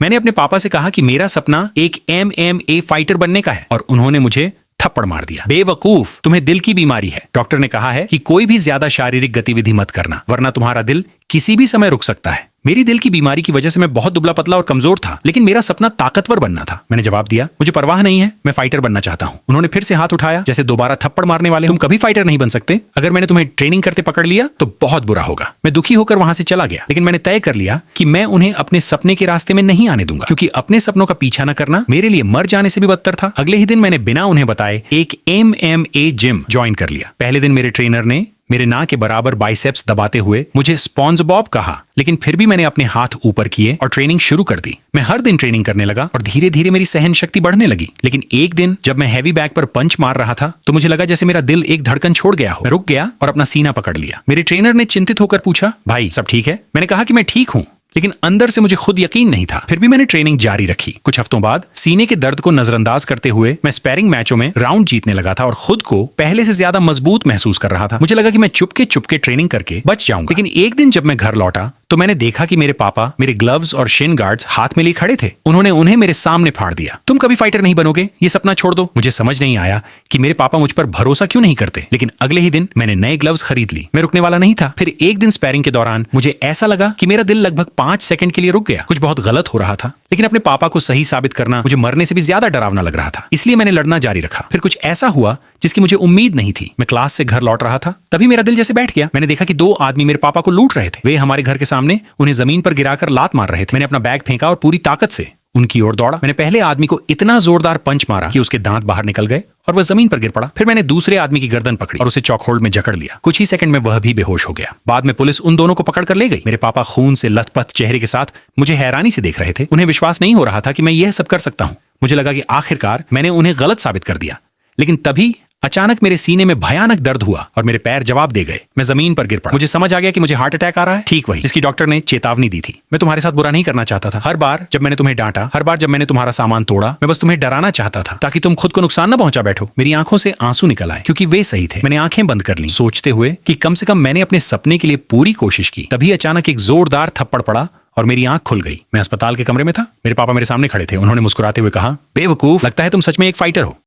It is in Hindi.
मैंने अपने पापा से कहा कि मेरा सपना एक MMA फाइटर बनने का है और उन्होंने मुझे थप्पड़ मार दिया। बेवकूफ, तुम्हें दिल की बीमारी है। डॉक्टर ने कहा है कि कोई भी ज्यादा शारीरिक गतिविधि मत करना, वरना तुम्हारा दिल किसी भी समय रुक सकता है। मेरी दिल की बीमारी की वजह से मैं बहुत दुबला पतला और कमजोर था, लेकिन मेरा सपना ताकतवर बनना था। मैंने जवाब दिया, मुझे परवाह नहीं है, मैं फाइटर बनना चाहता हूँ। उन्होंने फिर से हाथ उठाया जैसे दोबारा थप्पड़ मारने वाले। तुम कभी फाइटर नहीं बन सकते। अगर मैंने तुम्हें ट्रेनिंग करते पकड़ लिया तो बहुत बुरा होगा। मैं दुखी होकर वहां से चला गया, लेकिन मैंने तय कर लिया कि मैं उन्हें अपने सपने के रास्ते में नहीं आने दूंगा, क्योंकि अपने सपनों का पीछा न करना मेरे लिए मर जाने से भी बदतर था। अगले ही दिन मैंने बिना उन्हें बताए एक MMA जिम ज्वाइन कर लिया। पहले दिन मेरे ट्रेनर ने मेरे ना के बराबर बाइसेप्स दबाते हुए मुझे स्पॉन्ज बॉब कहा, लेकिन फिर भी मैंने अपने हाथ ऊपर किए और ट्रेनिंग शुरू कर दी। मैं हर दिन ट्रेनिंग करने लगा और धीरे धीरे मेरी सहन शक्ति बढ़ने लगी। लेकिन एक दिन जब मैं हैवी बैग पर पंच मार रहा था तो मुझे लगा जैसे मेरा दिल एक धड़कन छोड़ गया हो। मैं रुक गया और अपना सीना पकड़ लिया। मेरे ट्रेनर ने चिंतित होकर पूछा, भाई सब ठीक है? मैंने कहा कि मैं ठीक हूँ, लेकिन अंदर से मुझे खुद यकीन नहीं था। फिर भी मैंने ट्रेनिंग जारी रखी। कुछ हफ्तों बाद सीने के दर्द को नजरअंदाज करते हुए मैं स्पैरिंग मैचों में राउंड जीतने लगा था और खुद को पहले से ज्यादा मजबूत महसूस कर रहा था। मुझे लगा कि मैं चुपके चुपके ट्रेनिंग करके बच जाऊंगा। लेकिन एक दिन जब मैं घर लौटा तो मैंने देखा कि मेरे पापा मेरे ग्लव्स और शिन गार्ड्स हाथ में लिए खड़े थे। उन्होंने उन्हें मेरे सामने फाड़ दिया। तुम कभी फाइटर नहीं बनोगे, ये सपना छोड़ दो। मुझे समझ नहीं आया कि मेरे पापा मुझ पर भरोसा क्यों नहीं करते, लेकिन अगले ही दिन मैंने नए ग्लव्स खरीद ली। मैं रुकने वाला नहीं था। फिर एक दिन स्पैरिंग के दौरान मुझे ऐसा लगा कि मेरा दिल लगभग 5 सेकंड के लिए रुक गया। कुछ बहुत गलत हो रहा था, लेकिन अपने पापा को सही साबित करना मुझे मरने से भी ज्यादा डरावना लग रहा था। इसलिए मैंने लड़ना जारी रखा। फिर कुछ ऐसा हुआ जिसकी मुझे उम्मीद नहीं थी। मैं क्लास से घर लौट रहा था, तभी मेरा दिल जैसे बैठ गया। मैंने देखा कि 2 आदमी मेरे पापा को लूट रहे थे। वे हमारे घर के सामने उन्हें जमीन पर गिराकर लात मार रहे थे। मैंने अपना बैग फेंका और पूरी ताकत से उनकी ओर दौड़ा। मैंने पहले आदमी को इतना जोरदार पंच मारा कि उसके दांत बाहर निकल गए और वह जमीन पर गिर पड़ा। फिर मैंने दूसरे आदमी की गर्दन पकड़ी और उसे चॉकहोल्ड में जकड़ लिया। कुछ ही सेकंड में वह भी बेहोश हो गया। बाद में पुलिस उन दोनों को पकड़ कर ले गई। मेरे पापा खून से लथपथ चेहरे के साथ मुझे हैरानी से देख रहे थे। उन्हें विश्वास नहीं हो रहा था कि मैं यह सब कर सकता हूँ। मुझे लगा कि आखिरकार मैंने उन्हें गलत साबित कर दिया। लेकिन तभी अचानक मेरे सीने में भयानक दर्द हुआ और मेरे पैर जवाब दे गए। मैं जमीन पर गिर पड़ा। मुझे समझ आ गया कि मुझे हार्ट अटैक आ रहा है, ठीक वही जिसकी डॉक्टर ने चेतावनी दी थी। मैं तुम्हारे साथ बुरा नहीं करना चाहता था। हर बार जब मैंने तुम्हें डांटा, हर बार जब मैंने तुम्हारा सामान तोड़ा, मैं बस तुम्हें डराना चाहता था ताकि तुम खुद को नुकसान न पहुंचा बैठो। मेरी आंखों से आंसू निकल आए क्योंकि वे सही थे। मैंने आंखें बंद कर ली, सोचते हुए कि कम से कम मैंने अपने सपने के लिए पूरी कोशिश की। तभी अचानक एक जोरदार थप्पड़ पड़ा और मेरी आंख खुल गई। मैं अस्पताल के कमरे में था। मेरे पापा मेरे सामने खड़े थे। उन्होंने मुस्कुराते हुए कहा, बेवकूफ, लगता है तुम सच में एक फाइटर हो।